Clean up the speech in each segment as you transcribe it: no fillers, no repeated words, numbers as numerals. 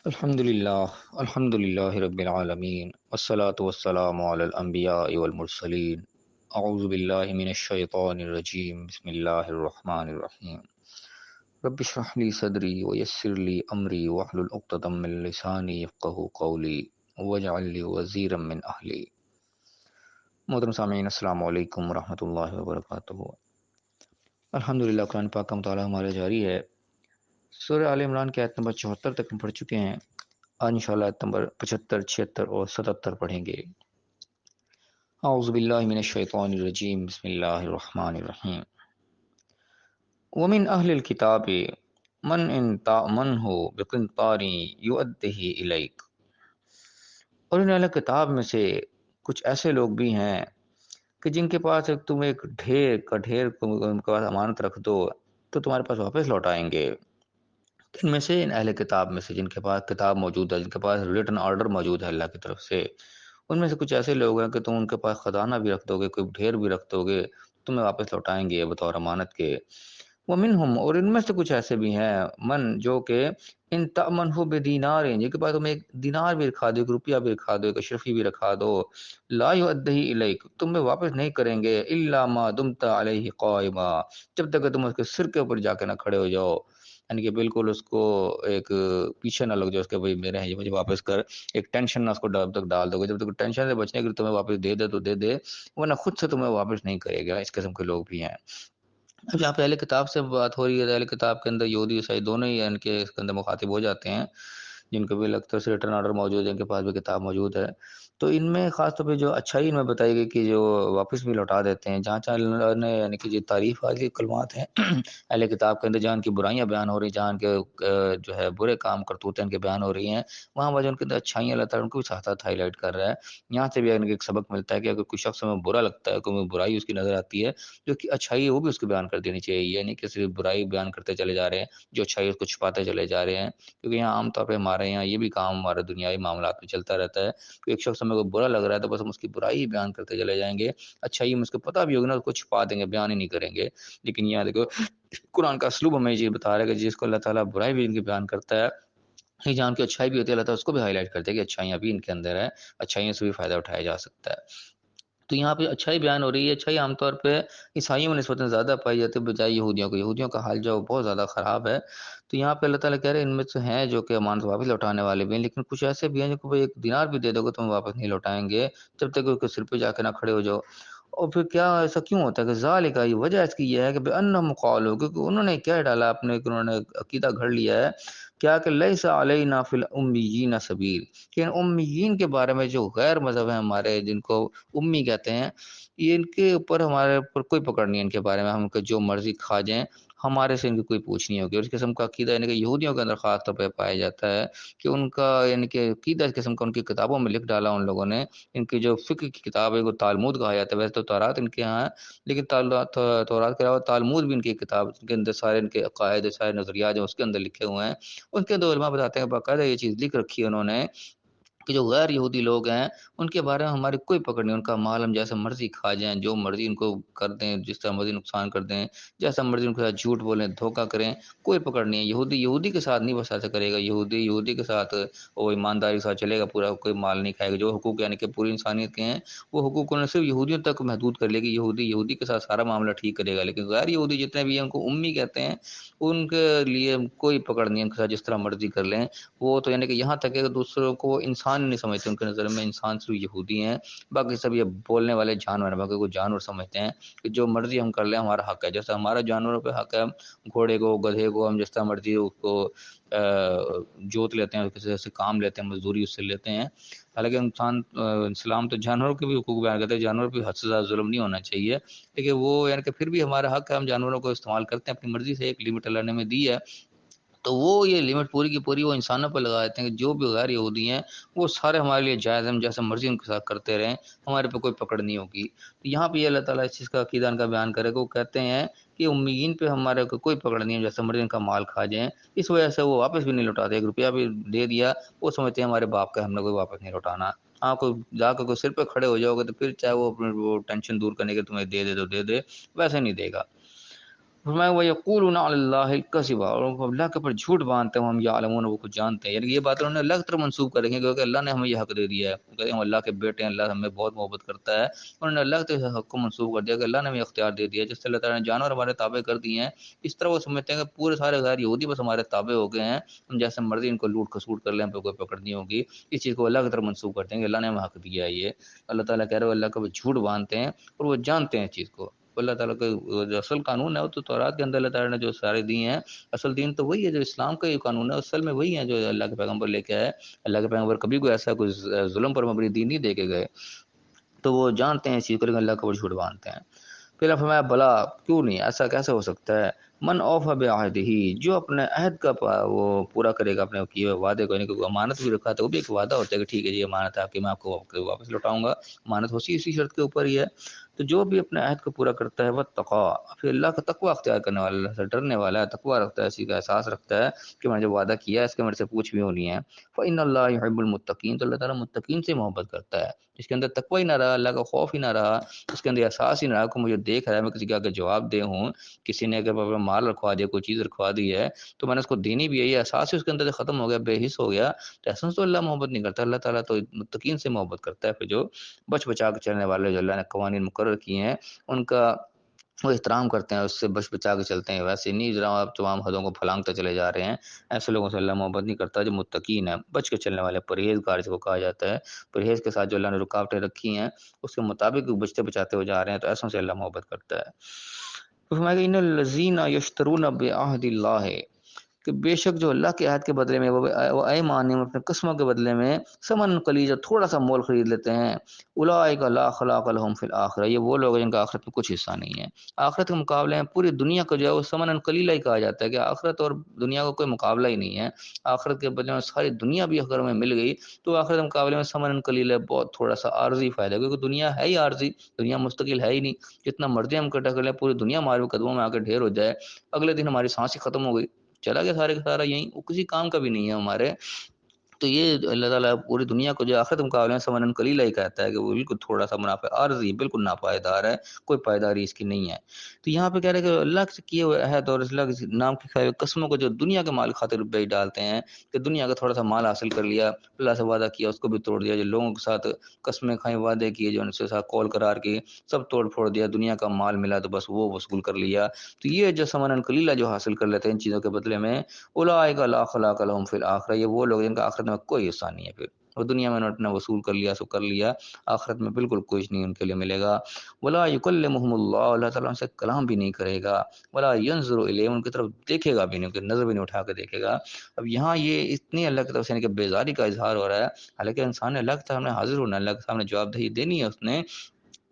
الحمد للہ رب العالمین والصلاة والسلام علی الانبیاء والمرسلین اعوذ باللہ من الشیطان الرجیم بسم اللہ الرحمن الرحیم رب اشرح لی صدری ویسر لی امری واحلل عقدۃ من لسانی یفقہوا قولی واجعل لی وزیرا من اہلی۔ محترم سامعین، السلام علیکم ورحمۃ اللہ وبرکاتہ۔ الحمدللہ، قرآن پاک کا مطالعہ ہمارا جاری ہے۔ سورہ آل عمران کی آیت نمبر 74 تک ہم پڑھ چکے ہیں۔ آج انشاءاللہ آیت نمبر 75، 76 اور 77 پڑھیں گے۔ اعوذ باللہ من الشیطان الرجیم، بسم اللہ الرحمن الرحیم۔ ومن اہل الکتاب من ان تأمنہ بقنطار یؤدہ الیک۔ اور ان اہل کتاب میں سے کچھ ایسے لوگ بھی ہیں کہ جن کے پاس تم ایک ڈھیر کو ان کے پاس امانت رکھ دو تو تمہارے پاس واپس لوٹائیں گے۔ ان میں سے، ان اہل کتاب میں سے جن کے پاس کتاب موجود ہے، جن کے پاس ریٹن آرڈر موجود ہے اللہ کی طرف سے، ان میں سے کچھ ایسے لوگ ہیں کہ تم ان کے پاس خزانہ بھی رکھ دو گے، کوئی ڈھیر بھی رکھ دو گے، تمہیں واپس لوٹائیں گے بطور امانت کے۔ ومنہم، اور ان میں سے کچھ ایسے بھی ہیں، من جو کہ ان تأمنہ بدینار، جن کے پاس تم ایک دینار بھی رکھا دو، ایک روپیہ بھی رکھا دو، ایک اشرفی بھی رکھا دو، لا یؤدہ الیک، تمہیں واپس نہیں کریں گے، الا ما دمت علیہ قائما، جب تک کہ تم اس کے سر کے اوپر جا کے نہ کھڑے ہو جاؤ، یعنی کہ بالکل اس کو ایک پیچھے نہ لگ جاؤ اس کے، بھائی میرے ہیں یہ، مجھے واپس کر، ایک ٹینشن نہ اس کو جب تک ڈال دو گے، جب تک ٹینشن سے بچنے کے لیے تمہیں واپس دے دے تو دے دے، ورنہ خود سے تمہیں واپس نہیں کرے گا۔ اس قسم کے لوگ بھی ہیں۔ اب یہاں پہ اہل کتاب سے بات ہو رہی ہے، اہل کتاب کے اندر یہودی عیسائی دونوں ہی ان کے اس کے اندر مخاطب ہو جاتے ہیں، جن کو بھی لگتا ہے ریٹرن آرڈر موجود ہے، جن کے پاس بھی کتاب موجود ہے۔ تو ان میں خاص طور پہ جو اچھائی ان میں بتائی گئی کہ جو واپس بھی لوٹا دیتے ہیں، جہاں چاہے نے یعنی کہ جو تعریف والی کلمات ہیں اہل کتاب کے اندر، جہاں ان کی برائیاں بیان ہو رہی ہیں، جہاں ان کے جو ہے برے کام کرتوتے ان کے بیان ہو رہی ہیں، وہاں وجہ ان کے اندر اچھائیاں اللہ تعالیٰ ان کو بھی ساتھ ساتھ ہائی لائٹ کر رہا ہے۔ یہاں سے بھی ان کے ایک سبق ملتا ہے کہ اگر کوئی شخص ہمیں برا لگتا ہے، کوئی برائی اس کی نظر آتی ہے، جو کہ اچھائی ہے وہ بھی اس کو بیان کر دینی چاہیے، یعنی کہ صرف برائی بیان کرتے چلے جا رہے ہیں، جو اچھائی اس کو چھپاتے چلے جا رہے ہیں۔ کیونکہ یہاں عام طور پہ ہمارے یہاں یہ بھی کام ہمارے دنیائی معاملات میں چلتا رہتا ہے کہ ایک شخص ہمیں کو برا لگ رہا ہے تو بس ہم اس کی برائی ہی بیان کرتے چلے جائیں گے، اچھائی ہم اس کو پتہ بھی ہوگی نا اس کو چھپا دیں گے، بیان ہی نہیں کریں گے۔ لیکن یہاں دیکھو قرآن کا اسلوب ہمیں یہ بتا رہا ہے کہ جس کو اللہ تعالیٰ برائی بھی ان کی بیان کرتا ہے، یہ جان کی اچھائی بھی ہوتی ہے، اللہ تعالیٰ اس کو بھی ہائی لائٹ کرتے ہیں کہ اچھائیاں بھی ان کے اندر ہے، اچھائیوں سے بھی فائدہ اٹھایا جا سکتا ہے۔ تو یہاں پہ اچھائی بیان ہو رہی ہے۔ اچھائی عام طور پہ عیسائیوں میں نسبتاً زیادہ پائی جاتی ہے بجائے یہودیوں کو۔ یہودیوں کا حال جو بہت زیادہ خراب ہے۔ تو یہاں پہ اللہ تعالیٰ کہہ رہے ہیں ان میں سے ہیں جو کہ امانت واپس لوٹانے والے بھی ہیں، لیکن کچھ ایسے بھی ہیں جو کہ ایک دینار بھی دے دو گے تم واپس نہیں لوٹائیں گے جب تک کہ اس کے سر پہ جا کے نہ کھڑے ہو جاؤ۔ اور پھر کیا ایسا کیوں ہوتا ہے کہ ذالک، یہ وجہ اس کی یہ ہے کہ بأنہم قالوا، کیونکہ انہوں نے کیا ڈالا اپنے، انہوں نے عقیدہ گھڑ لیا ہے کیا کہ لیس علینا فی الامیین سبیل، کہ ان امیین کے بارے میں جو غیر مذہب ہیں ہمارے، جن کو امی کہتے ہیں، یہ ان کے اوپر، ہمارے اوپر کوئی پکڑ نہیں ہے ان کے بارے میں، ہم ان کو جو مرضی کھا جائیں، ہمارے سے ان کی کوئی پوچھ نہیں ہوگی۔ اور اس قسم کا عقیدہ یعنی کہ یہودیوں کے اندر خاص طور پہ پایا جاتا ہے کہ ان کا یعنی کہ عقیدہ اس قسم کا ان کی کتابوں میں لکھ ڈالا ان لوگوں نے۔ ان کی جو فقہ کی کتاب ہے وہ تالمود کہا جاتا ہے، ویسے تو تورات ان کے یہاں ہے، لیکن تورات کے علاوہ تالمود بھی ان کی کتاب، ان کے اندر سارے ان کے عقائد، سارے نظریات جو اس کے اندر لکھے ہوئے ہیں۔ ان کے دو علماء بتاتے ہیں باقاعدہ یہ چیز لکھ رکھی ہے انہوں نے کہ جو غیر یہودی لوگ ہیں ان کے بارے میں ہماری کوئی پکڑ نہیں، ان کا مال ہم جیسے مرضی کھا جائیں، جو مرضی ان کو کر دیں، جس طرح مرضی نقصان کر دیں، جیسا مرضی ان کے ساتھ جھوٹ بولیں، دھوکہ کریں، کوئی پکڑ نہیں ہے۔ یہودی یہودی کے ساتھ نہیں بس ایسا کرے گا، یہودی یہودی کے ساتھ وہ ایمانداری کے ساتھ چلے گا، پورا کوئی مال نہیں کھائے گا۔ جو حقوق یعنی کہ پوری انسانیت کے ہیں وہ حقوق انہیں صرف یہودیوں تک محدود کر لے گی، یہودی یہودی کے ساتھ سارا معاملہ ٹھیک کرے گا، لیکن غیر یہودی جتنے بھی ہیں ان کو امی کہتے ہیں، ان کے لیے کوئی پکڑ نہیں ہے، ان کے ساتھ جس طرح مرضی کر لیں وہ تو، یعنی کہ یہاں تک کہ دوسروں کو انسان نہیں سمجھتے، ان کے نظر میں انسان صرف یہودی ہیں، باقی سب یہ بولنے والے جانور ہیں، باقی کو جانور سمجھتے ہیں کہ جو مرضی ہم کر لیں ہمارا حق ہے، جیسا ہمارا جانوروں پہ حق ہے، گھوڑے کو گدھے کو ہم جس طرح مرضی اس کو جوت لیتے ہیں، کسی سے کام لیتے ہیں، مزدوری اس سے لیتے ہیں۔ حالانکہ انسان اسلام تو جانوروں کے بھی حقوق بیان کرتے ہیں، جانوروں پہ حد سے زیادہ ظلم نہیں ہونا چاہیے، لیکن وہ یعنی کہ پھر بھی ہمارا حق ہے، ہم جانوروں کو استعمال کرتے ہیں اپنی مرضی سے، ایک لمٹ اللہ نے ہمیں دی ہے، تو وہ یہ لمٹ پوری کی پوری وہ انسانوں پر لگا دیتے ہیں کہ جو بھی غیر یہودی ہیں وہ سارے ہمارے لیے جائز ہیں، ہم جیسے مرضی ان کے ساتھ کرتے رہیں، ہمارے پہ کوئی پکڑ نہیں ہوگی۔ تو یہاں پہ یہ اللہ تعالیٰ اس چیز کا عقیدہ ان کا بیان کرے گا، وہ کہتے ہیں کہ امیین پہ ہمارے کو کوئی پکڑ نہیں ہے، جیسے مرضی ان کا مال کھا جائیں، اس وجہ سے وہ واپس بھی نہیں لوٹاتے، ایک روپیہ بھی دے دیا وہ سمجھتے ہیں ہمارے باپ کا، ہم نے کوئی واپس نہیں لوٹانا۔ ہاں کوئی جا کے کوئی سر پہ کھڑے ہو جاؤ گے تو پھر چاہے وہ ٹینشن دور کرنے کے تمہیں دے دے تو دے دے، ویسے نہیں دے گا۔ فرمایا وَيَقُولُونَ عَلَى اللَّهِ الْكَذِبَ، اور اللہ کے اوپر جھوٹ باندھتے ہیں، ہم یعلمون وہ کچھ جانتے ہیں، یعنی یہ بات انہوں نے اللہ کی طرف منسوب کر رکھی ہے کیونکہ اللہ نے ہمیں یہ حق دے دیا ہے، کہتے ہیں ہم اللہ کے بیٹے ہیں، اللہ ہمیں بہت محبت کرتا ہے، انہوں نے اللہ کے حق کو منسوب کر دیا کہ اللہ نے ہمیں اختیار دے دیا، جس سے اللہ تعالیٰ نے جانور ہمارے تابع کر دیے ہیں، اس طرح وہ سمجھتے ہیں کہ پورے سارے غیر یہودی بس ہمارے تابع ہو گئے ہیں، ہم جیسے مرضی ان کو لوٹ کھسوٹ کر لیں، ہم پہ کوئی پکڑنی ہوگی، اس چیز کو اللہ کی طرف منسوب کرتے ہیں کہ اللہ نے ہمیں حق دیا ہے یہ، اللہ تعالیٰ کہہ رہے ہیں اللہ کا وہ جھوٹ باندھتے ہیں اور وہ جانتے ہیں اس چیز کو۔ اللہ تعالیٰ کا جو اصل قانون ہے وہ تو تورات کے اندر اللہ تعالیٰ نے جو سارے دیے ہیں، اصل دین تو وہی ہے جو اسلام کا یہ قانون ہے، اصل میں وہی ہے جو اللہ کے پیغمبر لے کے آئے۔ اللہ کے پیغمبر کبھی کوئی ایسا کوئی ظلم پر مبنی دین نہیں دے کے گئے، تو وہ جانتے ہیں اس چیز کو، لیکن اللہ کا وہ جھوٹ باندھتے ہیں۔ پھر فرمایا بلا، کیوں نہیں، ایسا کیسے ہو سکتا ہے، من اوفی بعہدہ، جو اپنے عہد کا وہ پورا کرے گا، اپنے کیے ہوئے وعدے کو، یعنی کہ امانت بھی رکھا تھا، وہ بھی ایک وعدہ ہوتا ہے کہ ٹھیک ہے جی امانت ہے آپ کی، میں آپ کو واپس لوٹاؤں گا، امانت اسی شرط کے اوپر ہی ہے، تو جو بھی اپنے عہد کو پورا کرتا ہے واتقی، پھر اللہ کا تقوی اختیار کرنے والا، اللہ سے ڈرنے والا ہے، تقوی رکھتا ہے، اسی کا احساس رکھتا ہے کہ میں نے جو وعدہ کیا ہے اس کے میرے سے پوچھ بھی ہونی ہے، فإن اللہ یحب المتقین، تو اللہ تعالیٰ متقین سے محبت کرتا ہے، جس کے اندر تقوی ہی نہ رہا، اللہ کا خوف ہی نہ رہا، اس کے اندر احساس ہی نہ رہا کہ مجھے دیکھ رہا ہے، میں کسی کے آگے جواب دے ہوں، کسی نے اگر مال رکھوا دیا، کوئی چیز رکھوا دی ہے تو میں نے اس کو دینی بھی ہے، یہ احساس ہی اس کے اندر سے ختم ہو گیا، بے حس ہو گیا، تو ایسا تو اللہ محبت نہیں کرتا، اللہ تعالیٰ تو متقین سے محبت کرتا ہے، پھر جو بچ بچا کے چلنے والے، جو اللہ نے قوانین مقرر کیے ہیں ان کا وہ احترام کرتے ہیں، اس سے بچ بچا کے چلتے ہیں، ویسے نہیں جناب آپ تمام حدوں کو پھلانگتے چلے جا رہے ہیں، ایسے لوگوں سے اللہ محبت نہیں کرتا، جو متقین ہیں، بچ کے چلنے والے، پرہیزگار جس کو کہا جاتا ہے، پرہیز کے ساتھ جو اللہ نے رکاوٹیں رکھی ہیں اس کے مطابق بچتے بچاتے ہو جا رہے ہیں، تو ایسوں سے اللہ محبت کرتا ہے۔ تو فرمایا کہ ان الذین یشترون بعہد اللہ، کہ بے شک جو اللہ کے عہد کے بدلے میں وہ ایمانہم، اپنے قسموں کے بدلے میں ثمن قلیلا، تھوڑا سا مول خرید لیتے ہیں، اولئک لا خلاق لهم فی الآخرہ، یہ وہ لوگ ہیں جن کا آخرت میں کچھ حصہ نہیں ہے، آخرت کے مقابلے میں پوری دنیا کو جو ہے وہ ثمن قلیلا ہی کہا جاتا ہے، کہ آخرت اور دنیا کا کوئی مقابلہ ہی نہیں ہے، آخرت کے بدلے میں ساری دنیا بھی اگر ہمیں مل گئی تو آخرت کے مقابلے میں ثمن قلیلا بہت تھوڑا سا عارضی فائدہ ہے، کیونکہ دنیا ہے ہی عارضی، دنیا مستقل ہے ہی نہیں، جتنا مرضی ہم اکٹھا کر لیں، پوری دنیا ہمارے قدموں میں آ کے ڈھیر ہو جائے، اگلے دن ہماری سانس ہی ختم ہو گئی، چلا گیا سارے کا سارا، یہیں وہ کسی کام کا بھی نہیں ہے ہمارے، تو یہ اللہ تعالیٰ پوری دنیا کو جو آخرت مقابلے میں ثمن قلیلا ہی کہتا ہے، کہ وہ بالکل تھوڑا سا منافع عارضی، بالکل ناپائیدار ہے، کوئی پائیداری اس کی نہیں ہے۔ تو یہاں پہ کہہ رہے ہیں کہ اللہ سے کیے ہوئے عہد اور اللہ کے نام کی کھائے ہوئے قسموں کو جو دنیا کے مال خاطر بیچ ڈالتے ہیں، کہ دنیا کا تھوڑا سا مال حاصل کر لیا، اللہ سے وعدہ کیا اس کو بھی توڑ دیا، جو لوگوں کے ساتھ قسمیں کھائیں، وعدے کیے، جو ان سے ساتھ قول قرار کی، سب توڑ پھوڑ دیا، دنیا کا مال ملا تو بس وہ وصول کر لیا، تو یہ جو ثمن قلیلا جو حاصل کر لیتے ہیں ان چیزوں کے بدلے میں، اولئک لا خلاق لهم فی الآخرہ، یہ وہ لوگ جن کا آخرت میں کوئی حصہ نہیں ہے، پھر وہ دنیا میں انہوں نے اپنا وصول کر لیا، سو کر لیا، آخرت میں بالکل کچھ نہیں ان کے لیے ملے گا، ولا یکلمهم اللہ، اللہ تعالیٰ ان سے کلام بھی نہیں کرے گا، ولا ینظر الیہم، ان کی طرف دیکھے گا بھی نہیں، ان کی نظر بھی نہیں اٹھا کے دیکھے گا۔ اب یہاں یہ اتنی اللہ کی طرف سے یعنی کہ بیزاری کا اظہار ہو رہا ہے، حالانکہ انسان نے اللہ کے سامنے حاضر ہونا ہے، اللہ کے سامنے جواب دہی دینی ہے اس نے،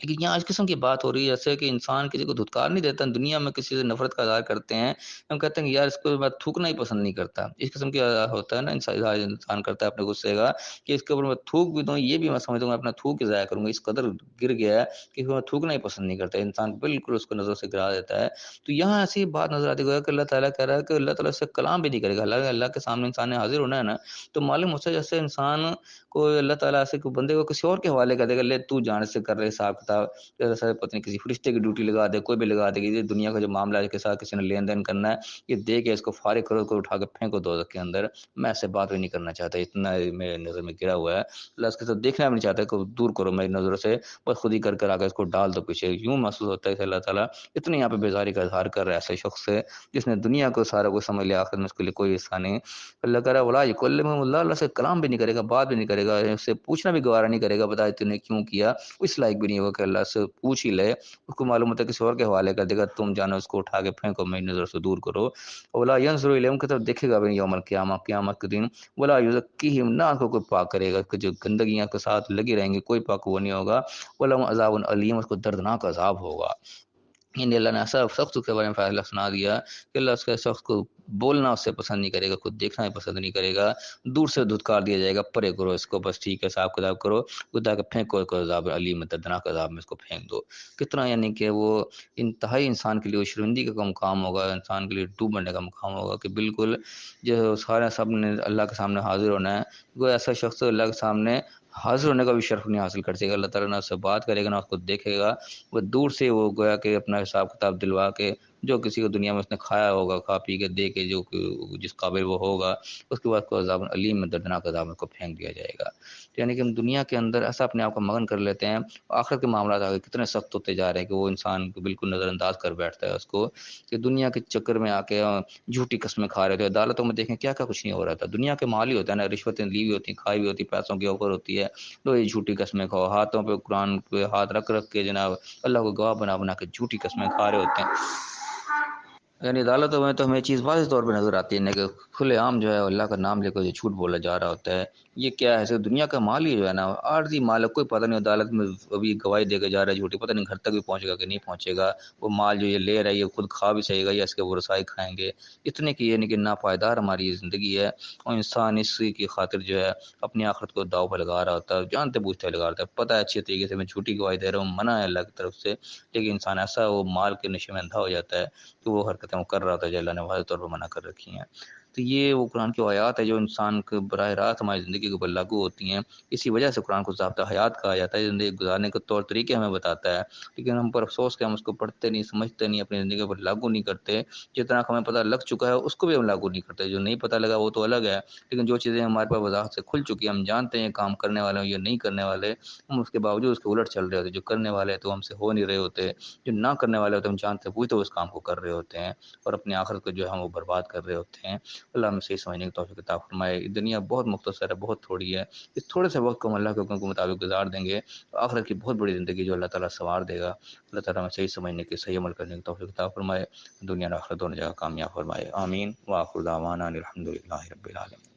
لیکن یہاں اس قسم کی بات ہو رہی ہے جیسے کہ انسان کسی کو دھتکار نہیں دیتا، دنیا میں کسی سے نفرت کا اظہار کرتے ہیں، ہم کہتے ہیں کہ یار اس کو میں تھوکنا ہی پسند نہیں کرتا، اس قسم کی ہوتا ہے نا، انسان کرتا ہے اپنے غصے کا کہ اس کے اوپر میں تھوک بھی دوں، یہ بھی میں سمجھتا ہوں میں اپنا تھوک ہی ضائع کروں گا، اس قدر گر گیا ہے کہ میں تھوکنا ہی پسند نہیں کرتا، انسان بالکل اس کو نظر سے گرا دیتا ہے۔ تو یہاں ایسی بات نظر آتی ہے کہ اللہ تعالیٰ کہہ رہا ہے کہ اللہ تعالیٰ سے کلام بھی نہیں کرے گا، اللہ کے سامنے انسان نے حاضر ہونا ہے نا، تو معلوم ہوتا ہے جیسے انسان کو اللہ تعالیٰ سے کوئی بندے کو کسی اور کے حوالے کر دے گا، لے تو جان سے کر رہے حساب کتاب، جیسے پتہ نہیں کسی فرشتے کی ڈیوٹی لگا دے، کوئی بھی لگا دے کہ یہ دنیا کا جو معاملہ ہے کے ساتھ کسی نے لین دین کرنا ہے، یہ دے کے اس کو فارغ کرو، کو اٹھا کے پھینکو دوزخ کے اندر، میں ایسے بات بھی نہیں کرنا چاہتا، اتنا میرے نظر میں گرا ہوا ہے، اللہ اس کے ساتھ دیکھنا بھی نہیں چاہتا کہ دور کرو میری نظروں سے، بس خود ہی کر کر آگے اس کو ڈال دو پیچھے، یوں محسوس ہوتا ہے کہ اللہ تعالیٰ اتنے یہاں پہ بیزاری کا اظہار کر رہا ہے ایسے شخص سے جس نے دنیا کو سارا کچھ سمجھ لیا، آخر میں اس کے لیے کوئی حصہ نہیں، اللہ کہہ رہا ہے ولا یکلمہم اللہ، اللہ سے کلام بھی نہیں کرے گا، بات بھی نہیں کرے گا، اس سے پوچھنا بھی گوارا نہیں کرے گا، بتا تو نے کیوں کیا، اس لائق بھی نہیں ہوگا کہ اللہ سے پوچھ ہی لے، اس کو معلوم ہوتا ہے کسی اور کے حوالے کر دے گا، تم جانو اس کو اٹھا کے پھینکو میری نظر سے دور کرو، ولا ینظر الیہم، کی طرف دیکھے گا بھی نہیں یوم القیامہ، قیامت کے دن، ولا یزکیہم، نہ اس کو کوئی پاک کرے گا، کہ جو گندگیاں کے ساتھ لگی رہیں گی کوئی پاک وہ نہیں ہوگا، ولہم عذاب علیم، اس کو دردناک عذاب ہوگا۔ یعنی اللہ نے ایسا شخص کے بارے میں فیصلہ سنا دیا کہ اللہ اس کے شخص کو بولنا اس سے پسند نہیں کرے گا، خود دیکھنا بھی پسند نہیں کرے گا، دور سے دھتکار دیا جائے گا، پرے کرو اس کو، بس ٹھیک ہے حساب کتاب کرو، خدا کے پھینکو اس کو عذاب علیم دردناک عذاب میں اس کو پھینک دو۔ کتنا یعنی کہ وہ انتہائی انسان کے لیے وہ شرمندگی کا مقام ہوگا، انسان کے لیے ڈوب مرنے کا مقام ہوگا، کہ بالکل جو سارے سب نے اللہ کے سامنے حاضر ہونا ہے، وہ ایسا شخص اللہ کے سامنے حاضر ہونے کا بھی شرف نہیں حاصل کر سکے گا، اللہ تعالیٰ نہ اس سے بات کرے گا نہ اس کو دیکھے گا، وہ دور سے وہ گویا کہ اپنا حساب کتاب دلوا کے جو کسی کو دنیا میں اس نے کھایا ہوگا، کھا پی کے دے کے جو جس قابل وہ ہوگا، اس کے بعد کو عذاب علیم میں دردناک عذاب میں کو پھینک دیا جائے گا۔ یعنی کہ ہم دنیا کے اندر ایسا اپنے آپ کو مگن کر لیتے ہیں، آخرت کے معاملات آگے کتنے سخت ہوتے جا رہے ہیں کہ وہ انسان کو بالکل نظر انداز کر بیٹھتا ہے اس کو، کہ دنیا کے چکر میں آ کے جھوٹی قسمیں کھا رہے تھے۔ عدالتوں میں دیکھیں کیا کیا کچھ نہیں ہو رہا تھا، دنیا کے مال ہی ہوتا ہے نا، رشوتیں لی ہوئی ہوتی ہیں، کھائی ہوئی ہوتی، پیسوں کی اوپر ہوتی ہے، تو یہ جھوٹی قسمیں کھاؤ، ہاتھوں پہ قرآن پہ ہاتھ رکھ رکھ کے جناب اللہ کو گواہ بنا بنا کے جھوٹی قسمیں کھا رہے ہوتے ہیں۔ یعنی عدالتوں میں تو ہمیں چیز واضح طور پہ نظر آتی ہے کہ کھلے عام جو ہے اللہ کا نام لے کر جو جھوٹ بولا جا رہا ہوتا ہے، یہ کیا ہے؟ صرف دنیا کا مال ہی جو ہے نا، عارضی مال ہے، کوئی پتہ نہیں عدالت میں ابھی گواہی دے کے جا رہا ہے جھوٹی، پتہ نہیں گھر تک بھی پہنچے گا کہ نہیں پہنچے گا، وہ مال جو یہ لے رہا ہے یہ خود کھا بھی سہے گا یا اس کے ورثاء کھائیں گے، اتنے کی یہ نہیں کہ ناپائیدار ہماری یہ زندگی ہے، اور انسان اس کی خاطر جو ہے اپنی آخرت کو داؤ پہ لگا رہا ہوتا ہے، جانتے بوجھتے لگا رہا ہے، پتہ ہے اچھی طریقے سے میں جھوٹی گواہی دے رہا ہوں، منع ہے اللہ کی طرف سے، لیکن انسان ایسا وہ مال کے نشے میں اندھا ہو جاتا ہے کہ وہ حرکتیں وہ کر رہا ہوتا ہے جو اللہ نے واضح طور پر منع کر رکھی ہیں۔ تو یہ وہ قرآن کی آیات ہے جو انسان کے براہ راست ہماری زندگی کے اوپر لاگو ہوتی ہیں، اسی وجہ سے قرآن کو ضابطہ حیات کہا جاتا ہے، زندگی گزارنے کے طور طریقے ہمیں بتاتا ہے، لیکن ہم پر افسوس کہ ہم اس کو پڑھتے نہیں، سمجھتے نہیں، اپنی زندگی پر لاگو نہیں کرتے، جتنا ہمیں پتہ لگ چکا ہے اس کو بھی ہم لاگو نہیں کرتے، جو نہیں پتہ لگا وہ تو الگ ہے، لیکن جو چیزیں ہمارے پاس وضاحت سے کھل چکی ہیں، ہم جانتے ہیں کام کرنے والے ہیں یا نہیں کرنے والے، ہم اس کے باوجود اس کے الٹ چل رہے ہوتے ہیں، جو کرنے والے ہیں تو ہم سے ہو نہیں رہے ہوتے، جو نہ کرنے والے ہوتے ہیں ہم جانتے ہوئے تو اس کام کو کر رہے ہوتے ہیں، اور اپنی آخرت کو جو ہے ہم وہ برباد کر رہے ہوتے ہیں۔ اللہ ہمیں صحیح سمجھنے کی توفیق عطا فرمائے۔ دنیا بہت مختصر ہے، بہت تھوڑی ہے، اس تھوڑے سے وقت کو ہم اللہ کے حکم کے مطابق گزار دیں گے تو آخرت کی بہت بڑی زندگی جو اللہ تعالیٰ سنوار دے گا۔ اللہ تعالیٰ ہمیں صحیح سمجھنے کی، صحیح عمل کرنے کی توفیق عطا فرمائے، دنیا اور آخرت دونوں جگہ کامیاب فرمائے، آمین۔ وآخر دعوانا الحمد للہ رب العالمین۔